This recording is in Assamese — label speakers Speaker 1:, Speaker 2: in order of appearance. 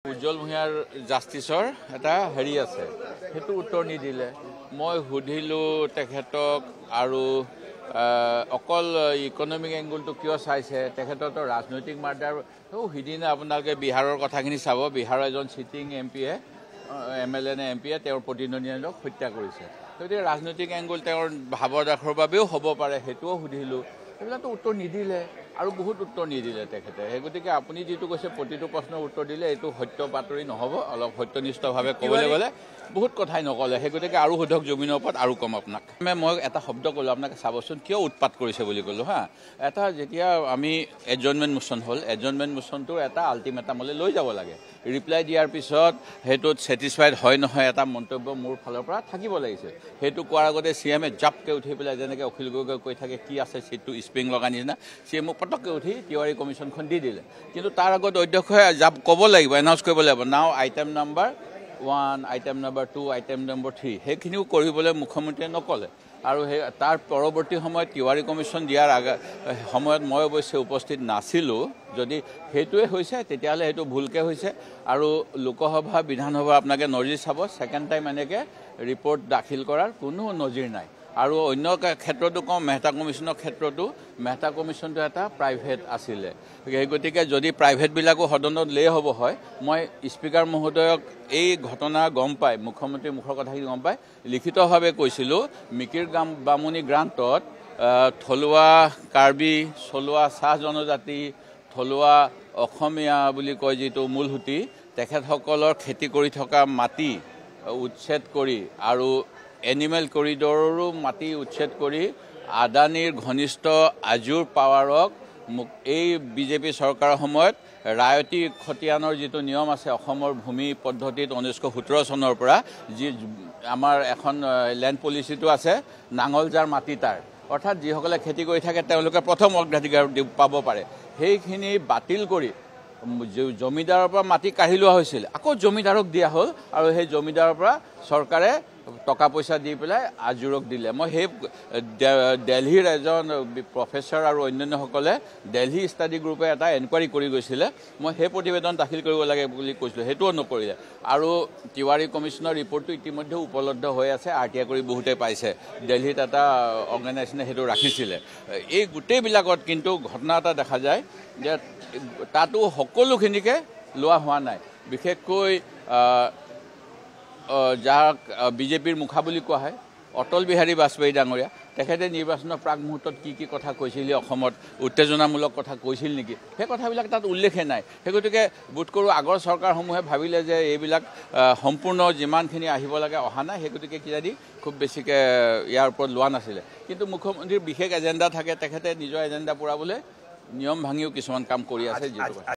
Speaker 1: উজ্জ্বল ভূঞাৰ জাষ্টিছৰ এটা হেৰি আছে সেইটো উত্তৰ নিদিলে মই সুধিলো তেখেতক আৰু অকল ইকনমিক এংগলটো কিয় চাইছে তেখেতৰ তো ৰাজনৈতিক মাৰ্ডাৰ সিদিনা আপোনালোকে বিহাৰৰ কথাখিনি চাব বিহাৰৰ এজন সিটিং এমপিয়ে এমএলএ নে এমপিয়ে তেওঁৰ প্ৰতিদ্বন্দ্বীজনক হত্যা কৰিছে গতিকে ৰাজনৈতিক এংগল তেওঁৰ ভাৱদাসৰ বাবেও হ'ব পাৰে সেইটোও সুধিলো এইবিলাকতো উত্তৰ নিদিলে আৰু বহুত উত্তৰ নিদিলে তেখেতে সেই গতিকে আপুনি যেটো কৈছে প্ৰতিটো প্ৰশ্নৰ উত্তৰ দিলে এইটো সত্য বাতৰি নহব অলপ সত্যনিষ্ঠভাৱে ক'বলৈ গ'লে বহুত কথাই নকলে সেই গতিকে আৰু সোধক জমিনৰ ওপৰত আৰু কম আপোনাক মই এটা শব্দ ক'লো আপোনাক চাবচোন কিয় উৎপাত কৰিছে বুলি ক'লো হা এটা যেতিয়া আমি এডজৰ্নমেণ্ট মোচন হ'ল এডজৰ্নমেণ্ট মোচনটো এটা আল্টিমেটামলৈ লৈ যাব লাগে ৰিপ্লাই দিয়াৰ পিছত হেতুত স্যাটিসফাইড হয় নহয় এটা মন্তব্য মোৰ ফালৰ পৰা থাকিব লাগিছিল হেতু কোৱাৰ আগতে সিএমে জাপকে উঠি পেলাই যেনেকৈ অখিল গগৈ কৈ থাকে কি আছে সিটো স্প্ৰিং লগা নিচিনা সিএমক পটককৈ উঠি তিৱাৰী কমিশ্যনখন দি দিলে কিন্তু তাৰ আগত অধ্যক্ষই জাপ ক'ব লাগিব এনাউন্স কৰিব লাগিব নাও item number 1 item number 2 item number 3 সেইখিনিও কৰিবলৈ মুখ্যমন্ত্ৰীয়ে নকলে আৰু সেই তাৰ পৰৱৰ্তী সময়ত তিৱাৰী কমিশ্যন দিয়াৰ সময়ত মই অৱশ্যে উপস্থিত নাছিলোঁ যদি হেতুৱে হৈছে তেতিয়াহ'লে হেতু ভুলকে হৈছে আৰু লোকসভা বিধানসভা আপোনাকে নজিৰ চাব সেকেন্ড টাইম এনেকৈ ৰিপৰ্ট দাখিল কৰাৰ কোনো নজিৰ নাই আৰু অন্য ক্ষেত্ৰতো কম মেহতা কমিশ্যনৰ ক্ষেত্ৰতো মেহতা কমিশ্যনটো এটা প্ৰাইভেট আছিলে সেই গতিকে যদি প্ৰাইভেটবিলাকো সদনত লে হ'ব হয় মই স্পিকাৰ মহোদয়ক এই ঘটনা গম পাই মুখ্যমন্ত্ৰীৰ মুখৰ কথাখিনি গম পাই লিখিতভাৱে কৈছিলোঁ মিকিৰ বামুণী গ্ৰান্তত থলুৱা কাৰ্বি চলুৱা চাহ জনজাতি থলুৱা অসমীয়া বুলি কয় যিটো মূলসুঁতি তেখেতসকলৰ খেতি কৰি থকা মাটি উচ্ছেদ কৰি আৰু এনিমেল কৰিডৰৰো মাটি উচ্ছেদ কৰি আদানীৰ ঘনিষ্ঠ আজুৰ পাৱাৰক এই বিজেপি চৰকাৰৰ সময়ত ৰায়তী খতিয়ানৰ যিটো নিয়ম আছে অসমৰ ভূমি পদ্ধতিত 1917 চনৰ পৰা যি আমাৰ এখন লেণ্ড পলিচিটো আছে নাঙল যাৰ মাটি তাৰ অৰ্থাৎ যিসকলে খেতি কৰি থাকে তেওঁলোকে প্ৰথম অগ্ৰাধিকাৰ পাব পাৰে সেইখিনি বাতিল কৰি জমিদাৰৰ পৰা মাটি কাঢ়ি লোৱা হৈছিল আকৌ জমিদাৰক দিয়া হ'ল আৰু সেই জমিদাৰৰ পৰা চৰকাৰে টকা পইচা দি পেলাই আজুৰক দিলে মই সেই দিল্লীৰ এজন প্ৰফেসৰ আৰু অন্যান্যসকলে দিল্লী ষ্টাডি গ্ৰুপে এটা এনকুৱাৰী কৰি গৈছিলে মই সেই প্ৰতিবেদন দাখিল কৰিব লাগে বুলি কৈছিলোঁ হেতুও নকৰিলে আৰু তিৱাৰী কমিশ্যনৰ ৰিপৰ্টটো ইতিমধ্যে উপলব্ধ হৈ আছে আৰটিআই কৰি বহুতে পাইছে দিল্লীত এটা অৰ্গেনাইজেশ্যনে হেতু ৰাখিছিলে এই গোটেইবিলাকত কিন্তু ঘটনা এটা দেখা যায় যে তাতো সকলোখিনিকে লোৱা হোৱা নাই বিশেষকৈ যাক বিজেপিৰ মুখা বুলি কোৱা হয় অটল বিহাৰী বাজপেয়ী ডাঙৰীয়া তেখেতে নিৰ্বাচনৰ প্ৰাক মুহূৰ্তত কি কথা কৈছিল অসমত উত্তেজনামূলক কথা কৈছিল নেকি সেই কথাবিলাক তাত উল্লেখে নাই সেই গতিকে বোধ কৰোঁ আগৰ চৰকাৰসমূহে ভাবিলে যে এইবিলাক সম্পূৰ্ণ যিমানখিনি আহিব লাগে অহা নাই সেই গতিকে কিজানি খুব বেছিকৈ ইয়াৰ ওপৰত লোৱা নাছিলে কিন্তু মুখ্যমন্ত্ৰীৰ বিশেষ এজেণ্ডা থাকে তেখেতে নিজৰ এজেণ্ডা পূৰাবলৈ নিয়ম ভাঙিও কিছুমান কাম কৰি আছে যিটো